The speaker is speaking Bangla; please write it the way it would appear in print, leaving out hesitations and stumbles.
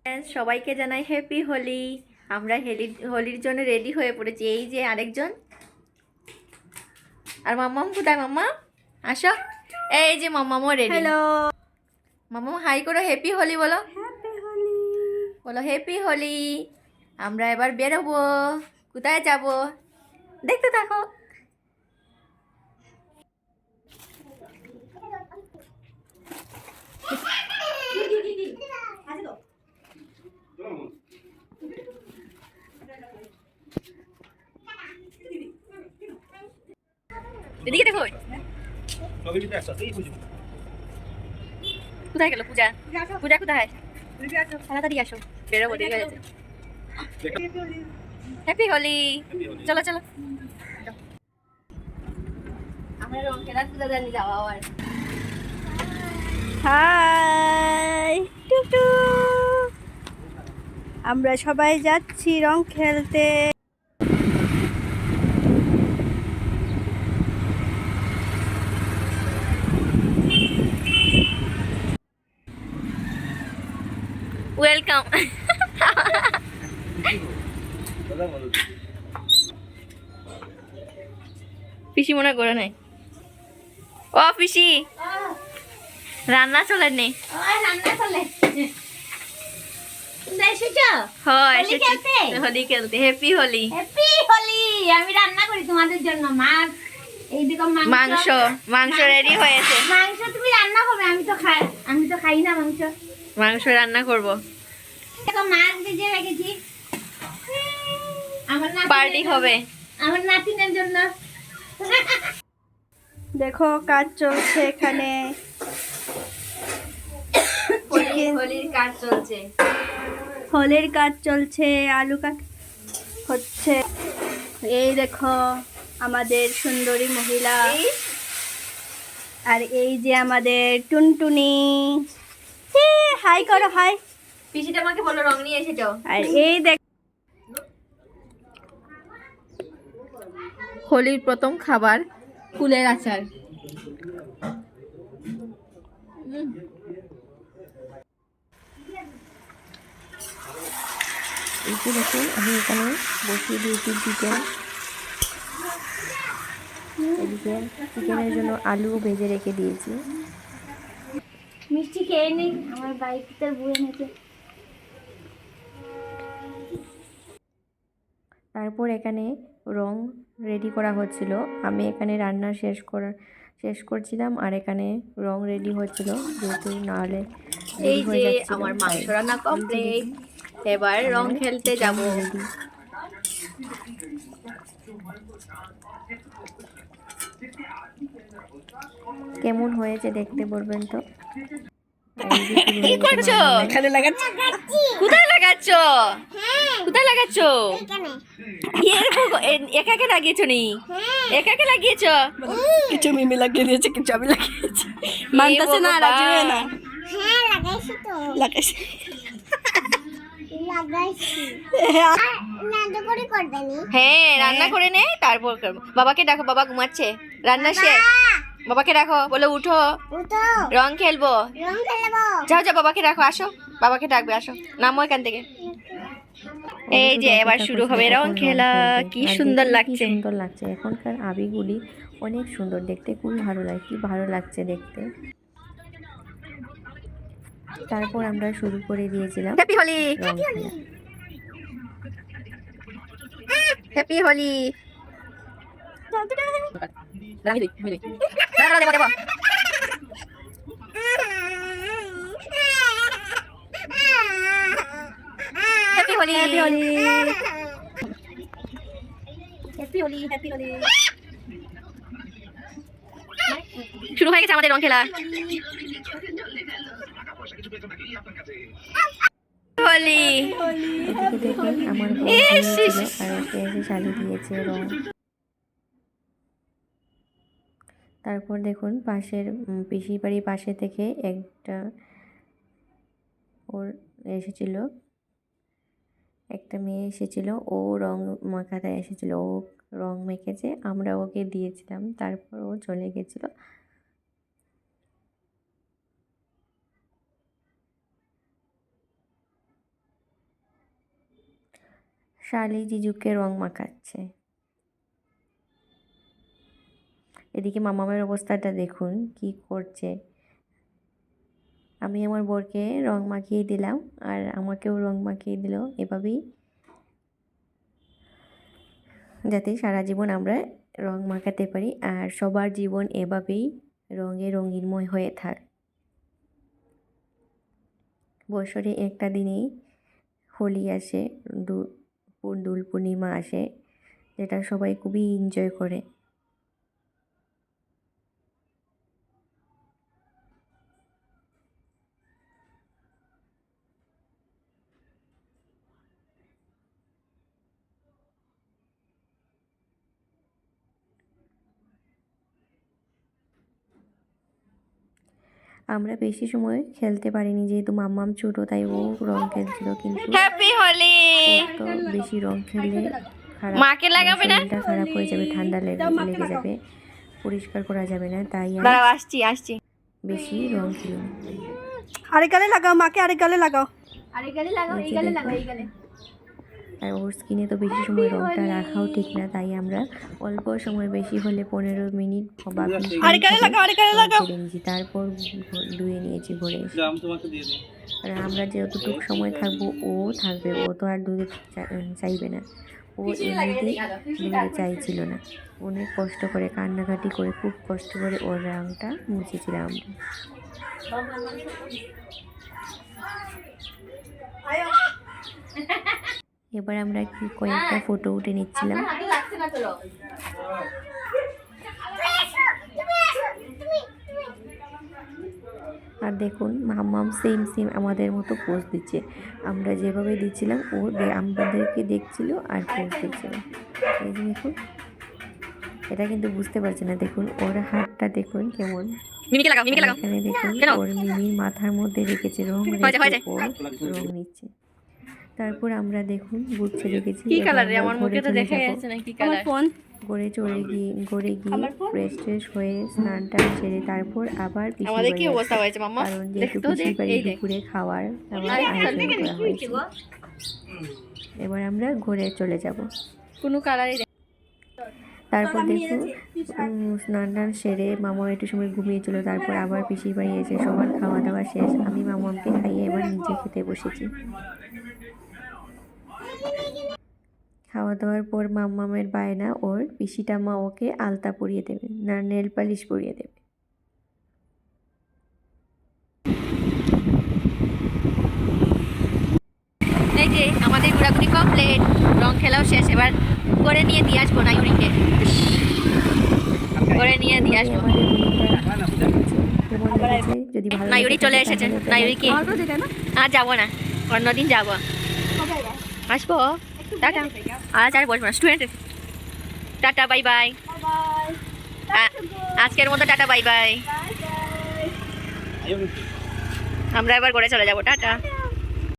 সবাইকে জানাই হ্যাপি হোলি। আমরা হোলির জন্য রেডি হয়ে পড়েছি। এই যে আরেকজন। আর মাম্মাম কোথায়? মাম্মা আসো। এই যে মাম্মামও রেডি। হ্যালো মাম্মাম, হাই করো, হ্যাপি হোলি বলো। হ্যাপি হোলি বলো, হ্যাপি হোলি। আমরা এবার বেরোবো। কোথায় যাব দেখতে থাকো। এদিকে দেখো। কোথায় গেল পূজা? পূজা কোথায়? তাড়াতাড়ি আসো, বেরোবো, দেরি হয়ে গেছে। হ্যাপি হোলি। চলো চলো, আমরা রং খেলার পূজা জানি যাওয়া। আবার হাই টুটু, আমরা সবাই যাচ্ছি রং খেলতে। ওয়েলকাম। পিসি মনে করে নাই। ও পিসি, রান্না চলে নে। রান্না চলে হোলি খেলতে। হ্যাপি হোলি। হ্যাপি হোলি। আমি রান্না করি তোমাদের জন্য মাছ, এইদিকে মাংস। মাংস রেডি হয়েছে। মাংস তুমি রান্না করবে, আমি তো খাই না মাংস। মাংস রান্না করব। দেখো মাছ ভেজে রেখেছি, আমার পার্টি হবে আমার নাতিনের জন্য। দেখো কাজ চলছে এখানে, হোলির কাজ চলছে। ফলের কাজ চলছে, আলু কাট হচ্ছে। এই দেখো আমাদের সুন্দরী মহিলা, আর এই যে আমাদের টুনটুনি। হাই করো, হাই। পিসিটা আমাকে বলো রং নিয়ে এসেছো। আর এই দেখ, হোলির প্রথম খাবার ফুলের আচার। এই যে দেখুন, আমি এখানে বসিয়ে দিয়েছি চিকেন। এদিকে চিকেনের জন্য আলু ভেজে রেখে দিয়েছি। মিষ্টি খেয়ে নেই, আমার বাইকটা বুয়ে নিতে। তারপর এখানে রং রেডি করা হচ্ছিল। আমি এখানে রান্না শেষ করছিলাম, আর এখানে রং রেডি হচ্ছিল, যেহেতু নাহলে এই যে আমার মাংস রান্না কমপ্লিট, এবার রং খেলতে যাব। কেমন হয়েছে দেখতে বলবেন তো। কি করছো? এখানে লাগাচ্ছ? কোথায় লাগাচ্ছ? কোথায় লাগাচ্ছ? একা একা লাগিয়েছো নি? একা একা লাগিয়েছো? কিছু মিমি লাগিয়ে দিয়েছে, কিছু আমি লাগিয়েছি। মানতেছে না, রাজি হয় না। হ্যাঁ লাগাইছি তো, লাগাইছি। হ্যাঁ রান্না করে নে, তারপর করবো। বাবাকে ডাকো, বাবা ঘুমাচ্ছে। রান্না শেষ, বাবাকে ডাকো, বলো উঠো, রং খেলবো। যাও যাও, বাবাকে ডাকো, আসো, বাবাকে ডাকবে, আসো, নামো এখান থেকে। এই যে এবার শুরু হবে রং খেলা। কি সুন্দর লাগছে, সুন্দর লাগছে। এখনকার আবিরগুলি অনেক সুন্দর দেখতে, খুবই ভালো লাগে, কি ভালো লাগছে দেখতে। তারপর আমরা শুরু করে দিয়েছিলাম happy Holi. Happy Holi. Happy Holi, happy Holi, happy Holi, happy Holi. শুরু হয়ে গেছে আমাদের রং খেলা। হোলি দেখুন, আমার এসে চালিয়ে দিয়েছে রং। তারপর দেখুন পাশের পিসির বাড়ির পাশে থেকে একটা ওর এসেছিল, একটা মেয়ে এসেছিল, ও রং মাখাতে এসেছিল, ও রং মেখেছে, আমরা ওকে দিয়েছিলাম, তারপর ও চলে গেছিল। শালি জিজুকে রং মাখাচ্ছে। এদিকে মামামের অবস্থাটা দেখুন কি করছে। আমি আমার বরকে রং মাখিয়ে দিলাম আর আমাকেও রং মাখিয়ে দিল, এভাবেই যাতে সারা জীবন আমরা রং মাখাতে পারি আর সবার জীবন এভাবেই রঙে রঙিনময় হয়ে থাক। বছরে একটা দিনেই হোলি আসে, দোল পূর্ণিমা আসে, যেটা সবাই খুবই এনজয় করে। আমরা বেশি সময় খেলতে পারিনি যেহেতু মাম্মাম ছোট, তাই ও রং খেলছিল, কিন্তু হ্যাপি হোলি তো বেশি রং খেললে খারাপ, মাকে লাগাবে না, শরীরটা খারাপ হয়ে যাবে, ঠান্ডা লেগে যাবে, পরিষ্কার করা যাবে না, তাই আসছি বেশি রং খেলি। আরেক গালে লাগাও, মাকে আরেক গালে লাগাও। আর ওর স্কিনে তো বেশি সময় রংটা রাখাও ঠিক না, তাই আমরা অল্প সময়, বেশি হলে 15 মিনিট বা 20 মিনিট তারপর ধুয়ে নিয়েছি ঘরে এসে। আর আমরা যতটুকু সময় থাকবো ও থাকবে, ও তো আর ধুতে চাইবে না, ও এমনিতেই ধুতে চাইছিল না। অনেক কষ্ট করে কান্নাকাটি করে খুব কষ্ট করে ওর রংটা মুছেছিলাম আমরা। এবার আমরা কি কয়েকটা ফটো উঠে নিচ্ছিলাম। আর দেখুন মাম্মাম সেম আমাদের মতো পোজ দিচ্ছে, আমরা যেভাবে দিচ্ছিলাম ও আমাদেরকে দেখছিল আর পোজ দিচ্ছিল। এই যে দেখুন, এটা কিন্তু বুঝতে পারছে না, দেখুন ওর হাতটা দেখুন কেমন। এখানে দেখুন ওর মিমির মাথার মধ্যে রেখেছে রং, ও রং নিচ্ছে। তারপর আমরা দেখুন বুঝতে রেখেছি কি কালার রে, আমার মুখে তো দেখা যাচ্ছে না কি কালার। ফোন ঘরে গিয়ে ফ্রেশ হয়ে স্নান টান সেরে তারপর আবার আমাদের কি অবস্থা হয়েছে মাম্মা, কারণ যেহেতু পিসির বাড়ি দুপুরে খাওয়ার আয়োজন করা হয়েছে। এবার আমরা ঘরে চলে যাব। কোনো কালারই তারপর দেখুন স্নান টান সেরে মামা একটু সময় ঘুমিয়েছিল, তারপর আবার পিসির বাড়ি এসে সবার খাওয়া দাওয়া শেষ, আমি মামাকে খাইয়ে এবার নিজে খেতে বসেছি। খাওয়া দাওয়ার পর মাম্মামের বায়না, ওর পিসিটা মা ওকে আলতা পরিয়ে দেবে, না নেল পালিশ পরিয়ে দেবে। এই যে আমাদের ঘোরাঘুরি কমপ্লিট, রং খেলাও শেষ, এবার করে নিয়ে দিয়ে আসবো নাইউরিকে, করে নিয়ে দিয়ে আসবো। যদি নাইউরি চলে এসেছে, নাইউরি কি আর যাবো না, অন্যদিন যাবো, আসবো। টাটা, আজ আর বসবো না, স্টুডেন্ট। টাটা, বাই বাই, আজকের মতো টাটা, বাই বাই। আমরা এবার ঘরে চলে যাবো, টাটা।